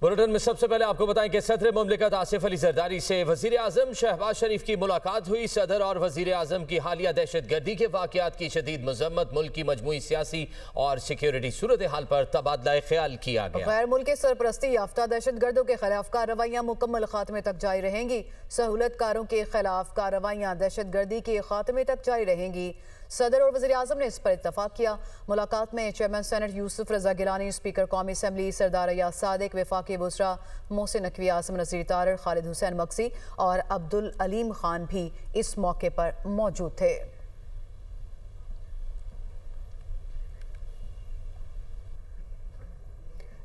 Bulletin में सबसे पहले आपको बताएं कि सदर मुमलिकत आसिफ अली जरदारी से वजीर आजम शहबाज शरीफ की मुलाकात हुई। सदर और वजीर आजम की हालिया दहशत गर्दी के वाकयात की शदीद मजम्मत, मुल्क की मजमूई सियासी और सिक्योरिटी सूरत हाल पर तबादला ख्याल किया गया। गैर मुल्की सरपरस्ती याफ्ता दहशत गर्दों के खिलाफ कार्रवाइयाँ मुकम्मल खात्मे तक जारी रहेंगी। सहूलतकारों के खिलाफ कार्रवाइयाँ दहशत गर्दी के खात्मे तक जारी रहेंगी। सदर और वज़ीर आज़म ने इस पर इत्तफाक किया। मुलाकात में चेयरमैन सेनेट यूसुफ रजा गिलानी, स्पीकर कौमी असम्बली सरदार अयाज सादिक, वफाकी वज़रा मोहसिन नकवी, आसिम नज़ीर तारर, खालिद हुसैन मक्सी और अब्दुल अलीम खान भी इस मौके पर मौजूद थे।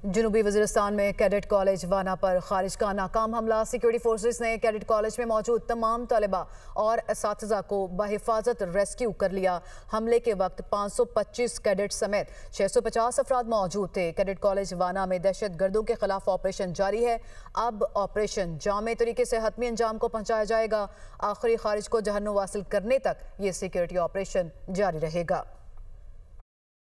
जनूबी वज़ीरिस्तान में कैडेट कॉलेज वाना पर खारिज का नाकाम हमला। सिक्योरिटी फोर्सेस ने कैडेट कॉलेज में मौजूद तमाम तलबा और असातिज़ा को बहिफाजत रेस्क्यू कर लिया। हमले के वक्त 525 कैडेट समेत 650 अफराद मौजूद थे। कैडेट कॉलेज वाना में दहशत गर्दों के खिलाफ ऑपरेशन जारी है। अब ऑपरेशन जामे तरीके से हतमी अंजाम को पहुँचाया जाएगा। आखिरी खारिज को जहन्नुम वासिल करने तक ये सिक्योरिटी ऑपरेशन जारी रहेगा।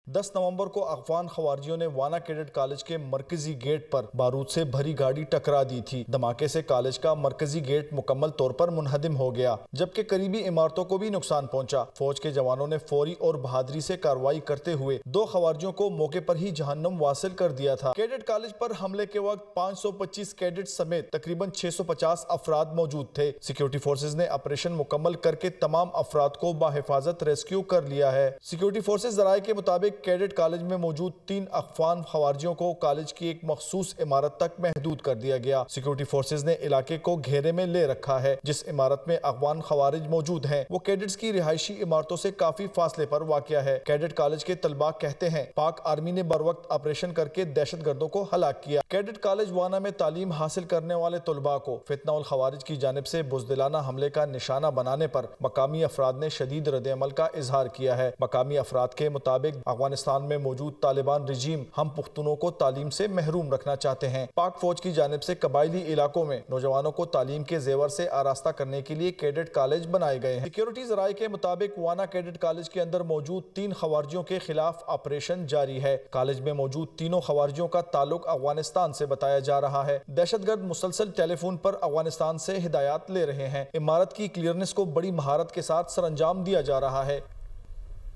10 नवंबर को अफगान खवारियों ने वाना कैडेट कॉलेज के मरकजी गेट पर बारूद से भरी गाड़ी टकरा दी थी। धमाके से कॉलेज का मरकजी गेट मुकम्मल तौर पर मुनहदिम हो गया, जबकि करीबी इमारतों को भी नुकसान पहुंचा। फौज के जवानों ने फौरी और बहादुरी से कार्रवाई करते हुए 2 खवारियों को मौके पर ही जहन्नुम वासिल कर दिया था। कैडेट कॉलेज पर हमले के वक्त 525 कैडेट समेत तकरीबन 650 अफराद मौजूद थे। सिक्योरिटी फोर्सेज ने ऑपरेशन मुकम्मल करके तमाम अफराद को बाहिफाजत रेस्क्यू कर लिया है। सिक्योरिटी फोर्सेज जराये के मुताबिक कैडेट कॉलेज में मौजूद 3 अफगान खवारियों को कॉलेज की एक मखसूस इमारत तक महदूद कर दिया गया। सिक्योरिटी फोर्सेज ने इलाके को घेरे में ले रखा है। जिस इमारत में अफगान खवारिज मौजूद हैं वो कैडेट्स की रिहायशी इमारतों से काफी फासले पर वाक़या है। कैडेट कॉलेज के तलबा कहते हैं पाक आर्मी ने बर वक्त ऑपरेशन करके दहशत गर्दों को हलाक किया। कैडेट कॉलेज वाना में तालीम हासिल करने वाले तलबा को फितना उल खवारिज की जानिब से बुज़दिलाना हमले का निशाना बनाने पर मकामी अफराद ने शदीद रद्द-ए-अमल का इजहार किया है। मकामी अफराद के मुताबिक अफगानिस्तान में मौजूद तालिबान रजीम हम पुख्तनों को तालीम से महरूम रखना चाहते हैं। पाक फौज की जानिब से कबायली इलाकों में नौजवानों को तालीम के जेवर से आरास्ता करने के लिए कैडेट कॉलेज बनाए गए हैं। सिक्योरिटी जराये के मुताबिक वाना कैडेट कॉलेज के अंदर मौजूद 3 खवारियों के खिलाफ ऑपरेशन जारी है। कॉलेज में मौजूद तीनों खवारियों का ताल्लुक अफगानिस्तान से बताया जा रहा है। दहशतगर्द मुसलसल टेलीफोन पर अफगानिस्तान से हिदायत ले रहे हैं। इमारत की क्लियरनेस को बड़ी महारत के साथ सरअंजाम दिया जा रहा है।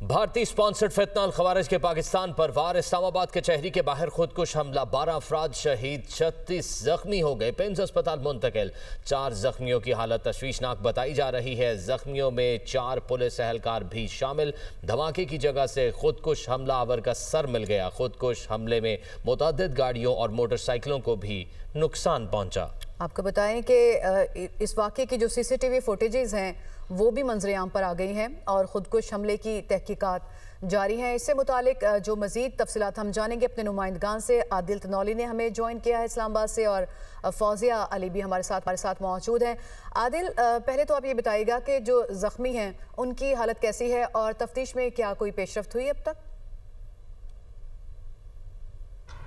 भारतीय स्पॉन्सर्ड फितना अल खवारिज के पाकिस्तान पर वार। इस्लामाबाद के चहरी के बाहर खुदकुश हमला, 12 अफराद शहीद, 36 जख्मी हो गए, पेम्स अस्पताल मुंतकिल। 4 जख्मियों की हालत तशवीशनाक बताई जा रही है। जख्मियों में 4 पुलिस एहलकार भी शामिल। धमाके की जगह से खुदकुश हमला आवर का सर मिल गया। खुदकुश हमले में मुतअद्दिद गाड़ियों और मोटरसाइकिलों को भी नुकसान पहुंचा। आपको बताएं कि इस वाक़े की जो CCTV फुटेजेस हैं वो भी मंजर-ए-आम पर आ गई हैं और खुदकुश हमले की तहकीकात जारी हैं। इससे मुतालिक जो मज़ीद तफसीलात हम जानेंगे अपने नुमाइंदगान से। आदिल तनौली ने हमें ज्वाइन किया है इस्लामाबाद से और फौजिया अली भी हमारे साथ मौजूद हैं। आदिल, पहले तो आप ये बताइएगा कि जो ज़ख्मी हैं उनकी हालत कैसी है और तफ्तीश में क्या कोई पेशरफ्त हुई अब तक?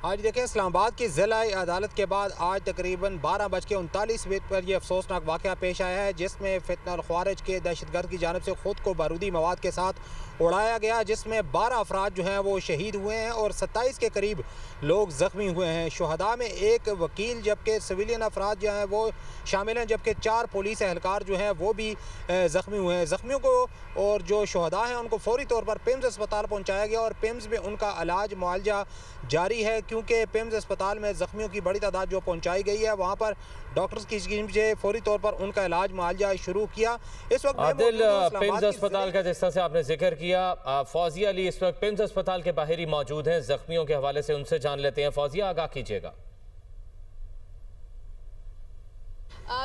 आज देखें, इस्लामाबाद की ज़िला अदालत के बाद आज तकरीबन 12:39 पर यह अफसोसनाक वाक़या पेश आया है, जिसमें फितना अल ख़वारिज के दहशतगर्द की जानिब से ख़ुद को बारूदी मवाद के साथ उड़ाया गया, जिसमें 12 अफराद जो हैं वो शहीद हुए हैं और 27 के करीब लोग ज़ख्मी हुए हैं। शुहदा में 1 वकील जबकि सिविलियन अफराद जो हैं वो शामिल हैं, जबकि 4 पुलिस एहलकार जो हैं वो भी ज़ख्मी हुए हैं। ज़ख्मियों को और जो शुहदा हैं उनको फौरी तौर पर पेम्स अस्पताल पहुँचाया गया और पेम्स में उनका इलाज मुआलजा जारी है, क्योंकि पेम्स अस्पताल में ज़ख्मियों की बड़ी तादाद जो पहुँचाई गई है वहाँ पर डॉक्टर्स की स्कीम से फौरी तौर पर उनका इलाज मुआलजा शुरू किया। इस वक्त पेम्स अस्पताल का जिस तरह से आपने जिक्र किया, फौजिया अली इस वक्त पेम्स अस्पताल के बाहर ही मौजूद हैं। जख्मियों के हवाले से उनसे जान लेते हैं। फौजिया, आगाह कीजिएगा।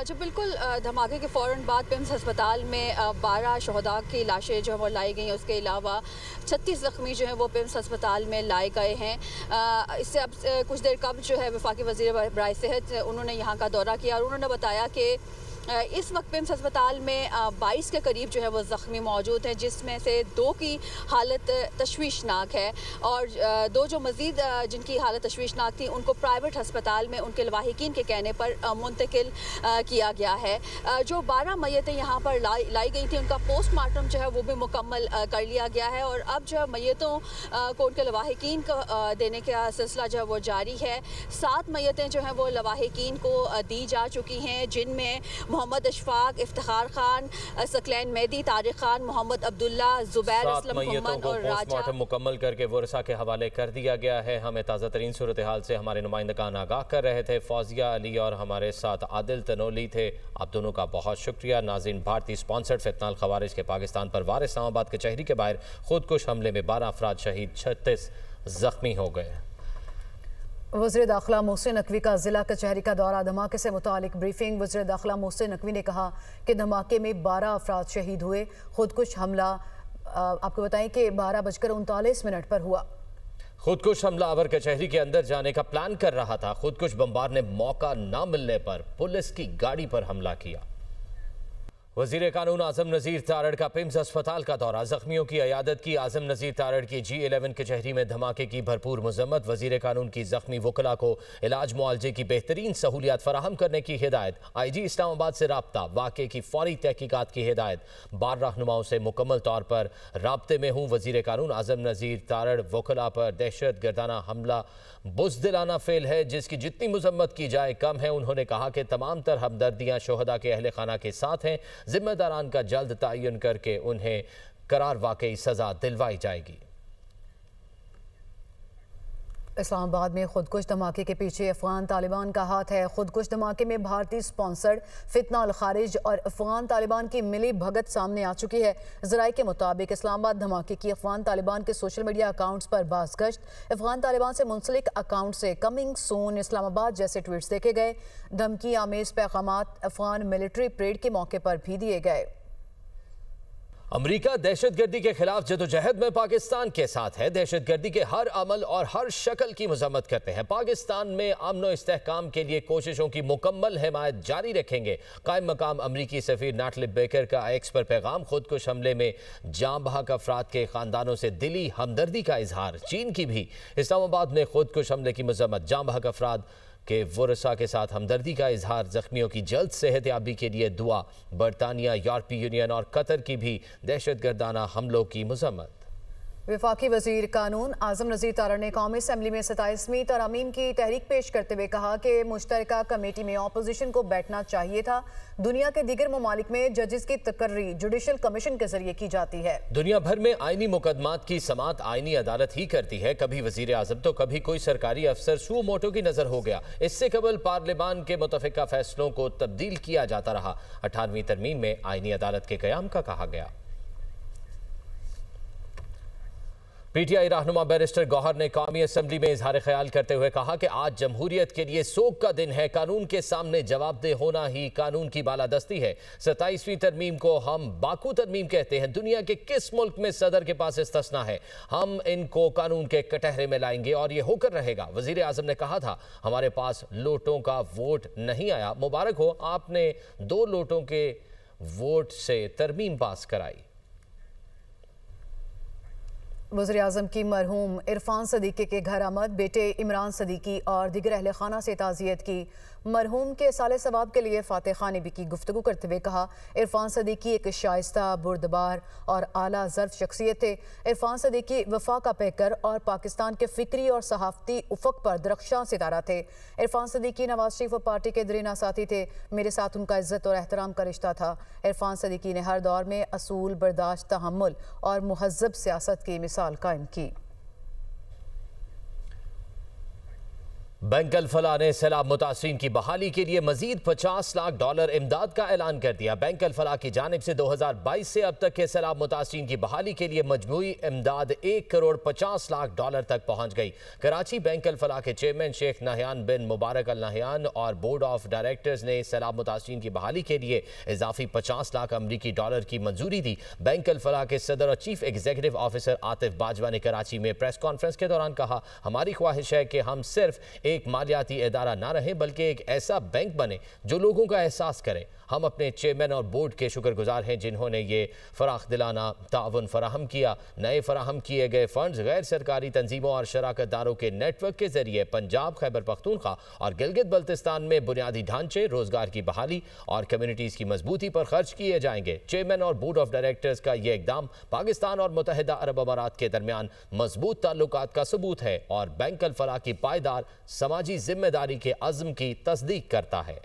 जो बिल्कुल धमाके के फ़ौरन बाद पेम्स अस्पताल में 12 शहदा की लाशें जो है वो लाई गई हैं। उसके अलावा 36 ज़ख्मी जो हैं वो पेम्स अस्पताल में लाए गए हैं। इससे अब कुछ देर कबल जो है वफाकी वज़ीर बराए सेहत उन्होंने यहाँ का दौरा किया और उन्होंने बताया कि इस वक्त पिम्स अस्पताल में 22 के करीब जो है वो ज़ख्मी मौजूद हैं, जिसमें से 2 की हालत तशवीशनाक है और 2 जो मज़ीद जिनकी हालत तशवीशनाक थी उनको प्राइवेट अस्पताल में उनके लवाहिकीन के कहने पर मुंतकिल किया गया है। जो 12 मैयतें यहाँ पर लाई गई थी उनका पोस्टमार्टम जो है वो भी मुकम्मल कर लिया गया है और अब जो मैयतों को उनके लवाहिकीन को देने का सिलसिला जो है वो जारी है। 7 मैयतें जो हैं वो लवाहिकीन को दी जा चुकी हैं, जिनमें मोहम्मद अशफाक, इफ्तिखार खान, सकलैन मेहदी, तारिक खान, मोहम्मद अब्दुल्ला, जुबैर असलम मोहम्मद और राजा मुकम्मल करके वर्षा के हवाले कर दिया गया है। हमें ताज़ा तरीन सूरत हाल से हमारे नुमाइंदगान आगाह कर रहे थे। फौजिया अली और हमारे साथ आदिल तनोली थे। आप दोनों का बहुत शुक्रिया। नाज़रीन, भारतीय स्पॉन्सर्ड फितनाल खवारिज के पाकिस्तान पर वार इस्लामाबाद के चहरी के बाहर खुदकुश हमले में 12 अफराद शहीद, 36 जख्मी हो गए। वज़ीर दाखिला मोहसिन नकवी का जिला कचहरी का दौरा, धमाके से मुतालिक ब्रीफिंग। वज़ीर दाखिला मोहसिन नकवी ने कहा कि धमाके में 12 अफराद शहीद हुए। खुदकुश हमला आपको बताएं कि 12:39 पर हुआ। खुदकुश हमलावर कचहरी के अंदर जाने का प्लान कर रहा था। खुदकुश बमबार ने मौका न मिलने पर पुलिस की गाड़ी पर हमला किया। वजीर कानून आजम नज़ीर तारड़ का पिम्स अस्पताल का दौरा, जख्मियों की अयादत की। आजम नज़ीर तारड़ की G11 कचहरी में धमाके की भरपूर मजम्मत। वजीर कानून की जख्मी वकला को इलाज मुआलजे की बेहतरीन सहूलियात फराहम करने की हिदायत। IG इस्लामाबाद से रब्ता, वाक़े की फौरी तहकीकात की हिदायत। बार रहनुमाओं से मुकम्मल तौर पर राब्ते में हूँ। वजीर कानून आजम नज़ीर तारड़ वकला पर दहशत गर्दाना हमला बुज़दिलाना फेल है, जिसकी जितनी मजम्मत की जाए कम है। उन्होंने कहा कि तमाम तर हमदर्दियाँ शोहदा के अहले खाना के साथ हैं। जिम्मेदारान का जल्द तयन करके उन्हें करार वाकई सजा दिलवाई जाएगी। इस्लामाबाद में खुदकुश धमाके के पीछे अफगान तालिबान का हाथ है। खुदकुश धमाके में भारतीय स्पॉन्सर्ड फितनाल खारिज और अफगान तालिबान की मिली भगत सामने आ चुकी है। ज़राए के मुताबिक इस्लामाबाद धमाके की अफगान तालिबान के सोशल मीडिया अकाउंट्स पर बाज़गश्त। अफगान तालिबान से मुंसलिक अकाउंट से कमिंग सून इस्लामाबाद जैसे ट्वीट्स देखे गए। धमकी आमेज पैगामात अफगान मिलिट्री परेड के मौके पर भी दिए गए। अमरीका दहशतगर्दी के खिलाफ जदोजहद में पाकिस्तान के साथ है। दहशतगर्दी के हर अमल और हर शक्ल की मजम्मत करते हैं। पाकिस्तान में अमन और इस्तेहकाम के लिए कोशिशों की मुकम्मल हिमायत जारी रखेंगे। कायम मकाम अमरीकी सफीर नाटली बेकर का एक्स पर पैगाम। खुदकुश हमले में जाँ बहक अफराद के खानदानों से दिली हमदर्दी का इजहार। चीन की भी इस्लामाबाद में खुदकुश हमले की मजम्मत। जाँ बहक अफराद के वर्षा के साथ हमदर्दी का इजहार। जख्मियों की जल्द सेहतयाबी के लिए दुआ। बरतानिया, यूरोपीय यूनियन और कतर की भी दहशतगर्दाना हमलों की मजम्मत। वफाकी वजीर कानून आजम नज़ीर तारड़ ने कौमी असम्बली में 27वीं तरमीम की तहरीक पेश करते हुए कहा कि मुश्तरका कमेटी में अपोजिशन को बैठना चाहिए था। दुनिया के दीगर ममालिक में जजेस की तकर्री जुडिशल कमीशन के जरिए की जाती है। दुनिया भर में आईनी मुकदमात की समात आईनी अदालत ही करती है। कभी वजीर आजम तो कभी कोई सरकारी अफसर सू मोटो की नजर हो गया। इससे कबल पार्लियामान के मुतफिका फैसलों को तब्दील किया जाता रहा। 18वीं तरमीम में आईनी अदालत के कयाम का कहा गया। PTI रहनुमा बैरिस्टर गौहर ने कौमी असम्बली में इजहार ख्याल करते हुए कहा कि आज जमहूरियत के लिए सोग का दिन है। कानून के सामने जवाबदेह होना ही कानून की बालादस्ती है। 27वीं तरमीम को हम बाकू तरमीम कहते हैं। दुनिया के किस मुल्क में सदर के पास इस्तिस्ना है? हम इनको कानून के कटहरे में लाएंगे और ये होकर रहेगा। वजीर आजम ने कहा था, हमारे पास लोटों का वोट नहीं आया। मुबारक हो, आपने 2 लोटों के वोट से तरमीम पास कराई। वज़ीर आज़म की मरहूम इरफान सदीकी के घर आमद। बेटे इमरान सदीकी और दिगर अहले खाना से ताज़ियत की। मरहूम के साले सवाब के लिए फातिह खान नबी की गुफ्तगू करते हुए कहा, इरफान सदीकी एक शाइस्ता, बुर्दबार और आला ज़र्फ शख्सियत थे। इरफान सदीकी वफा का पैकर और पाकिस्तान के फ़िक्री और सहाफ़ती उफ़क़ पर दरख्शां सितारा थे। इरफान सदीकी नवाज शरीफ और पार्टी के दरीना साथी थे। मेरे साथ उनका इज़्ज़त और एहतराम का रिश्ता था। इरफान सदीकी ने हर दौर में असूल, बर्दाश्त, तहम्मुल और मुहज़्ज़ब सियासत की मिसाल कायम की। बैंक अल-फलाह ने सैलाब मुतासिरीन की बहाली के लिए मजीद $50 लाख इमदाद का ऐलान कर दिया। बैंक अल-फलाह की जानिब से 2022 से अब तक के सैलाब मुतासिरीन की बहाली के लिए मजमूई इमदाद $1,50,00,000 तक पहुँच गई। कराची बैंक अल-फलाह के चेयरमैन शेख नहयान बिन मुबारक अल नहयान और बोर्ड ऑफ डायरेक्टर्स ने सैलाब मुतासिरीन की बहाली के लिए इजाफी $50 लाख अमरीकी डॉलर की मंजूरी दी। बैंक अल-फलाह के सदर और chief executive officer Atif Bajwa ने कराची में प्रेस कॉन्फ्रेंस के दौरान कहा, हमारी ख्वाहिश है कि हम सिर्फ एक मालियाती इदारा ना रहे बल्कि एक ऐसा बैंक बने जो लोगों का एहसास करे। हम अपने चेयरमैन और बोर्ड के शुक्रगुजार हैं जिन्होंने ये फराख दिलाना ताउन फराहम किया। नए फराहम किए गए फंड्स गैर सरकारी तंजीमों और शराकतदारों के नेटवर्क के जरिए पंजाब, खैबर पख्तूनख्वा और गिलगित बल्तिस्तान में बुनियादी ढांचे, रोजगार की बहाली और कम्युनिटीज़ की मजबूती पर खर्च किए जाएंगे। चेयरमैन और बोर्ड ऑफ डायरेक्टर्स का यह इकदाम पाकिस्तान और मुत्तहिदा अरब अमारात के दरमियान मजबूत ताल्लुकात का सबूत है और बैंक अल फलाह की पायदार समाजी जिम्मेदारी के अज़्म की तस्दीक करता है।